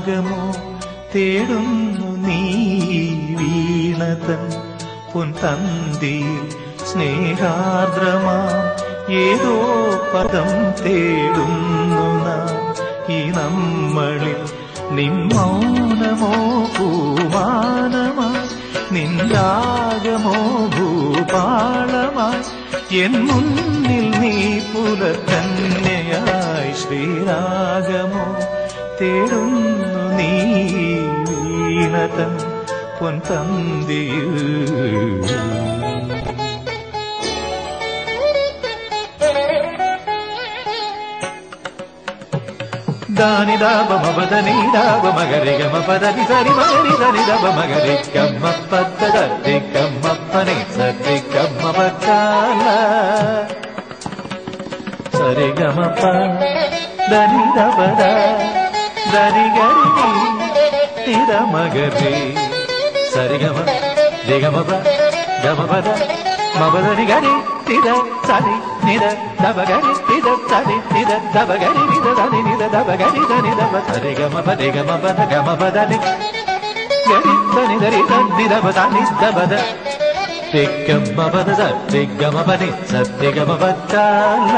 രാഗമോ തേടുന്നു നീ വീണതൻ പൊൻതന്തിയിൽ സ്നേഹാർദ്രമാം ഏതോ പദം തേടുന്നു നാം ഈ നമ്മളിൽ. നിൻ മൗനമോ പൂമാനമായി, നിൻ രാഗമോ ഭൂപാളമായി, എൻ മുന്നിൽ നീ പുലകന്യയായി. ശ്രീരാഗമോ തേടുന്നു നീ വീണതൻ പൊൻതന്തിയിൽ. దాని దాబ మబదని దాబ మగరి గమ పదని సరి మగరి దని దబ మగరి కమ్మ పద్దది కమ్మ పని సరి కమ్మ పక్కాల సరి గమ ప దని దబద దని గరి నిద మగరి సరి గమ దిగమ ప గమ పద మబదని గరి నిద సరి నిద దబగరి నిద సరి నిద దబగరి నిద దని నిద దబగరి దని దబ సరి గమ పది గమ పద గమ పదని గరి దని దరి దని దబ దని దబద తిగ్గమ పద సరి గమ పని సత్య గమ పచ్చాల.